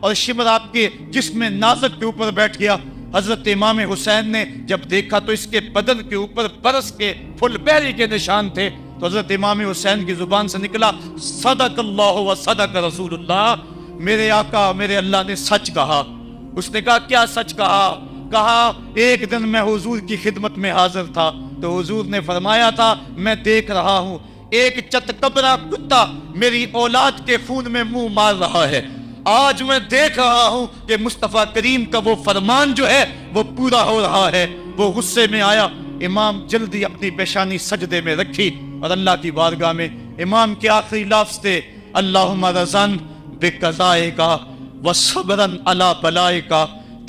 اور شبر آپ کے جسم نازک کے اوپر بیٹھ گیا۔ حضرت امام حسین نے جب دیکھا تو اس کے بدن کے اوپر برس کے پھل بیری کے نشان تھے، تو حضرت امام حسین کی زبان سے نکلا صدق اللہ و صدق رسول اللہ، میرے آقا میرے اللہ نے سچ کہا۔ اس نے کہا کیا سچ کہا؟ کہا ایک دن میں حضور کی خدمت میں حاضر تھا تو حضور نے فرمایا تھا میں دیکھ رہا ہوں ایک چتکبرا کتا میری اولاد کے خون میں منہ مار رہا ہے، آج میں دیکھ رہا ہوں کہ مصطفیٰ کریم کا وہ فرمان جو ہے وہ پورا ہو رہا ہے۔ وہ غصے میں آیا، امام جلدی اپنی پیشانی سجدے میں رکھی اور اللہ کی بارگاہ میں امام کے آخری لفظ تھے اللہم رضن بقضائک وصبرن علی بلائک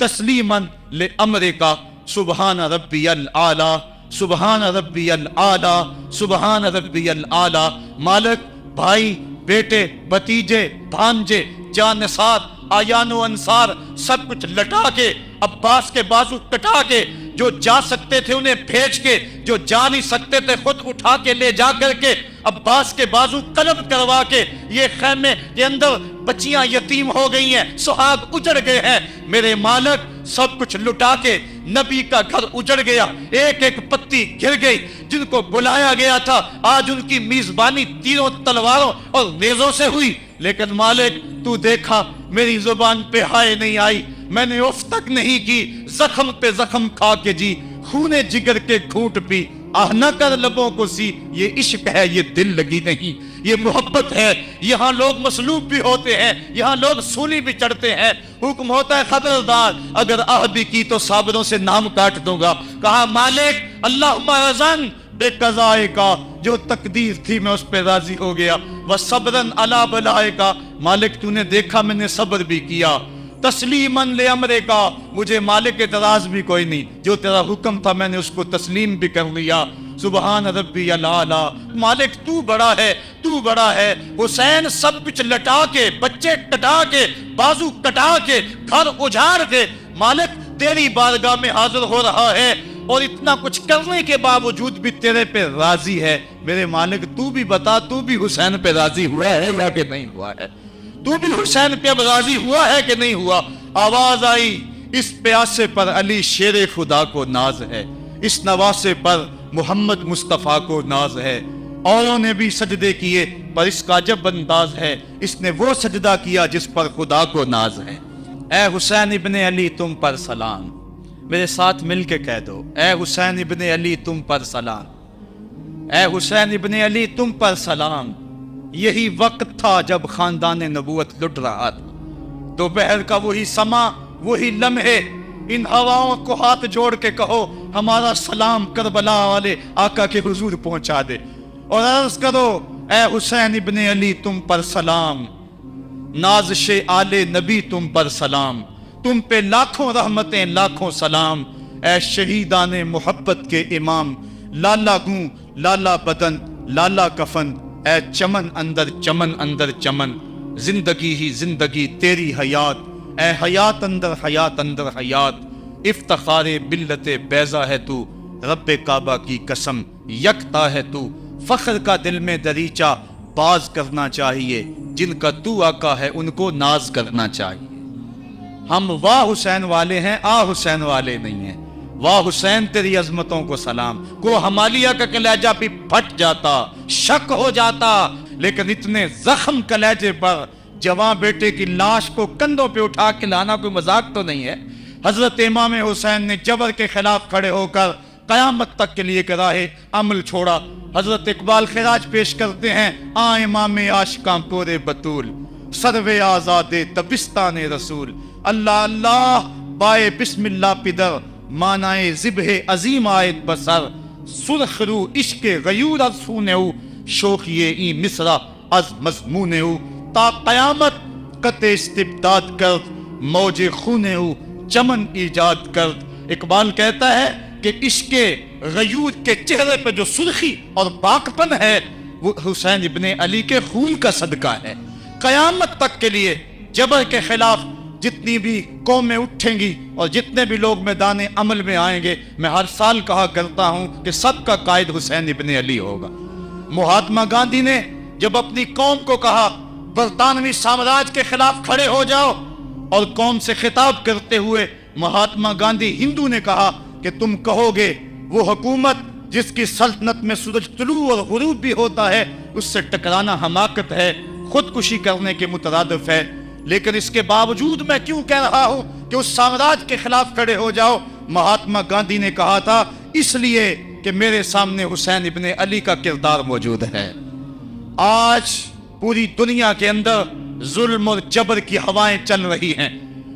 تسلیما لامرک سبحان ربی العالی سبحان ربی العالی سبحان ربی العالی۔ مالک بھائی بیٹے بھتیجے بھانجے جانثار آیان و انصار سب کچھ لٹا کے عباس کے بازو کٹا کے، جو جا سکتے تھے انہیں بھیج کے، جو جا نہیں سکتے تھے خود اٹھا کے لے جا کر کے عباس کے بازو قلم کروا کے یہ خیمے کے اندر بچیاں یتیم ہو گئی ہیں، سہاگ اجڑ گئے ہیں، میرے مالک سب کچھ لٹا کے نبی کا گھر اجڑ گیا، ایک ایک پتی گر گئی، جن کو بلایا گیا تھا آج ان کی میزبانی تیروں تلواروں اور نیزوں سے ہوئی، لیکن مالک تو دیکھا میری زبان پہ ہائے نہیں آئی، میں نے اف تک نہیں کی، زخم پہ زخم کھا کے جی، خونے جگر کے گھونٹ پی، آہ نہ کر لبوں کو سی، یہ عشق ہے یہ دل لگی نہیں، یہ محبت ہے۔ یہاں لوگ مصلوب بھی ہوتے ہیں، یہاں لوگ سولی بھی چڑھتے ہیں، حکم ہوتا ہے خبردار اگر آہ بھی کی تو صابروں سے نام کاٹ دوں گا۔ کہا مالک اللہم رضن بقضائک، جو تقدیر تھی میں اس پہ راضی ہو گیا، وصبرن علی بلائک، مالک تو نے دیکھا میں نے صبر بھی کیا، تسلیما لامرک، مجھے مالک اعتراض بھی کوئی نہیں، جو تیرا حکم تھا میں نے اس کو تسلیم بھی کر لیا، سبحان ربی العالی، مالک تو بڑا ہے تو بڑا ہے۔ حسین سب کچھ لٹا کے بچے کٹا کے بازو کٹا کے گھر اجاڑ کے مالک تیری بارگاہ میں حاضر ہو رہا ہے، اور اتنا کچھ کرنے کے باوجود بھی تیرے پہ راضی ہے۔ میرے مالک تو بھی بتا، تو بھی حسین پہ راضی ہوا ہے یا کہ نہیں ہوا ہے؟ تو بھی حسین پہ راضی ہوا ہے کہ نہیں ہوا؟ آواز آئی اس پیاسے پر علی شیر خدا کو ناز ہے، اس نواسے پر محمد مصطفیٰ کو ناز ہے۔ اوروں نے بھی سجدے کیے پر اس کا عجب انداز ہے، اس نے وہ سجدہ کیا جس پر خدا کو ناز ہے۔ اے حسین ابن علی تم پر سلام، میرے ساتھ مل کے کہہ دو اے حسین ابن علی تم پر سلام، اے حسین ابن علی تم پر سلام۔ یہی وقت تھا جب خاندان نبوت لٹ رہا تھا، دوپہر کا وہی سما وہی لمحے، ان ہواؤں کو ہاتھ جوڑ کے کہو ہمارا سلام کربلا والے آقا کے حضور پہنچا دے، اور عرض کرو اے حسین ابن علی تم پر سلام، نازش آل نبی تم پر سلام، تم پہ لاکھوں رحمتیں لاکھوں سلام، اے شہیدان محبت کے امام، لالا گوں لالا بدن لالا کفن، اے چمن اندر چمن، زندگی ہی زندگی تیری حیات، اے حیات اندر حیات، افتخار ملت بیضا ہے تو، رب کعبہ کی قسم یکتا ہے تو، فخر کا دل میں دریچہ باز کرنا چاہیے، جن کا تو آقا ہے ان کو ناز کرنا چاہیے۔ ہم واہ حسین والے ہیں، آ حسین والے نہیں ہیں۔ واہ حسین تیری عظمتوں کو سلام، کو ہمالیہ کا کلیجہ بھی پھٹ جاتا، شک ہو جاتا، لیکن اتنے زخم کلیجے پر جوان بیٹے کی لاش کو کندھوں پہ اٹھا کے لانا کوئی مذاق تو نہیں ہے۔ حضرت امام حسین نے جبر کے خلاف کھڑے ہو کر قیامت تک کے لیے راہ عمل چھوڑا۔ حضرت اقبال خراج پیش کرتے ہیں آ امام عاشقاں پورے بطول، سروے آزاد تبستان رسول، اللہ اللہ بائے بسم اللہ پدر، مانائے ذبح عظیم آیت بسر، سرخ رو عشق غیور از سونہو، شوخی این مصرع از مضمونہو، تا قیامت قطع استبداد کرد، موج خونہو چمن ایجاد کرد۔ اقبال کہتا ہے کہ عشق غیور کے چہرے پہ جو سرخی اور پاکپن ہے وہ حسین ابن علی کے خون کا صدقہ ہے۔ قیامت تک کے لیے جبر کے خلاف جتنی بھی قومیں اٹھیں گی اور جتنے بھی لوگ میدان عمل میں آئیں گے، میں ہر سال کہا کرتا ہوں کہ سب کا قائد حسین ابن علی ہوگا۔ مہاتما گاندھی نے جب اپنی قوم کو کہا برطانوی سامراج کے خلاف کھڑے ہو جاؤ، اور قوم سے خطاب کرتے ہوئے مہاتما گاندھی ہندو نے کہا کہ تم کہو گے وہ حکومت جس کی سلطنت میں سورج طلوع اور غروب بھی ہوتا ہے اس سے ٹکرانا حماقت ہے، خودکشی کرنے کے مترادف ہے، لیکن اس کے باوجود میں کیوں کہہ رہا ہوں کہ اس سامراج کے خلاف کھڑے ہو جاؤ؟ مہاتما گاندھی نے کہا تھا اس لیے کہ میرے سامنے حسین ابن علی کا کردار موجود ہے۔ آج پوری دنیا کے اندر ظلم اور جبر کی ہوائیں چل رہی ہیں،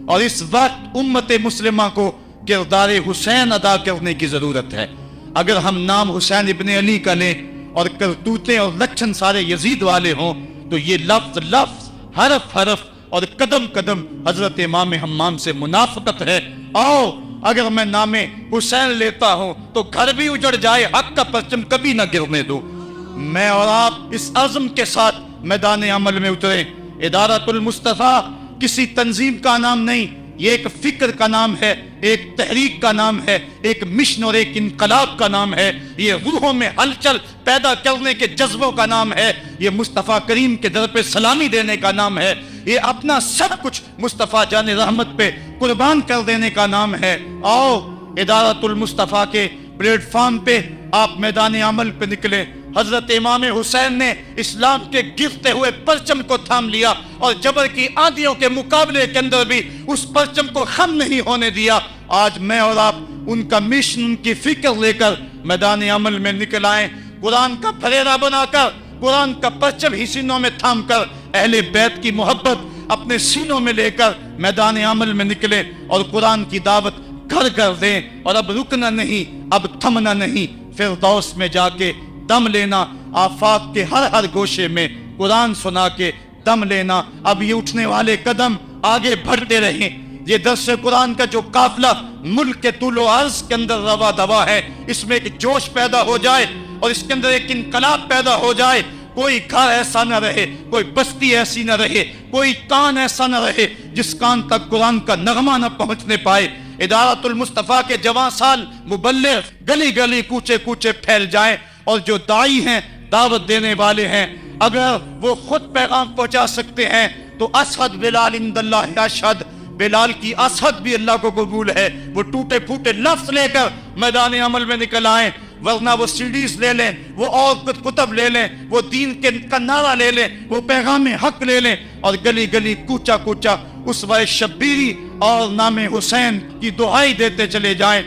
اور اس وقت امت مسلمہ کو کردار حسین ادا کرنے کی ضرورت ہے۔ اگر ہم نام حسین ابن علی کا لیں اور کرتوتیں اور لچھن سارے یزید والے ہوں تو یہ لفظ لفظ، حرف حرف اور قدم قدم حضرت امام حمام سے منافقت ہے۔ آؤ اگر میں نام حسین لیتا ہوں تو گھر بھی اجڑ جائے، حق کا پرچم کبھی نہ گرنے دو۔ میں اور آپ اس عزم کے ساتھ میدان عمل میں اتریں۔ ادارۃ المصطفیٰ کسی تنظیم کا نام نہیں، یہ ایک فکر کا نام ہے، ایک تحریک کا نام ہے، ایک مشن اور ایک انقلاب کا نام ہے، یہ روحوں میں ہلچل پیدا کرنے کے جذبوں کا نام ہے، یہ مصطفیٰ کریم کے در پہ سلامی دینے کا نام ہے، یہ اپنا سب کچھ مصطفیٰ جان رحمت پہ قربان کر دینے کا نام ہے۔ آؤ ادارۃ المصطفیٰ کے پلیٹ فارم پہ آپ میدان عمل پہ نکلے۔ حضرت امام حسین نے اسلام کے گرتے ہوئے پرچم کو تھام لیا اور جبر کی آندھیوں کے مقابلے کے اندر بھی اس پرچم کو خم نہیں ہونے دیا۔ آج میں اور آپ ان کا مشن، ان کی فکر لے کر میدان عمل میں نکل آئیں، قرآن کا پھریرا بنا کر، قرآن کا پرچم ہی سینوں میں تھام کر، اہل بیت کی محبت اپنے سینوں میں لے کر میدان عمل میں نکلے اور قرآن کی دعوت گھر گھر دیں۔ اور اب رکنا نہیں، اب تھمنا نہیں، فردوس میں جا کے دم لینا، آفاق کے ہر ہر گوشے میں قرآن سنا کے دم لینا۔ اب یہ اٹھنے والے قدم آگے بڑھتے رہیں۔ یہ درس قرآن کا جو قافلہ ملک کے طول و عرض کے اندر روا دوا ہے، اس میں ایک جوش پیدا ہو جائے اور اس کے اندر ایک انقلاب پیدا ہو جائے۔ کوئی گھر ایسا نہ رہے، کوئی بستی ایسی نہ رہے، کوئی کان ایسا نہ رہے جس کان تک قرآن کا نغمہ نہ پہنچنے پائے۔ ادارۃ المصطفیٰ کے جوان سال مبلغ گلی گلی کوچے کوچے پھیل جائیں، اور جو داعی ہیں، دعوت دینے والے ہیں، اگر وہ خود پیغام پہنچا سکتے ہیں تو اشہد بلال عند اللہ اشہد، بلال کی اشہد بھی اللہ کو قبول ہے۔ وہ ٹوٹے پھوٹے لفظ لے کر میدان عمل میں نکل آئیں، ورنہ وہ سیڈیز لے لیں، وہ اور کتب لے لیں، وہ دین کا نعرہ لے لیں، وہ پیغام حق لے لیں، اور گلی گلی کوچا کوچا اسوہ شبیری اور نام حسین کی دعائی دیتے چلے جائیں۔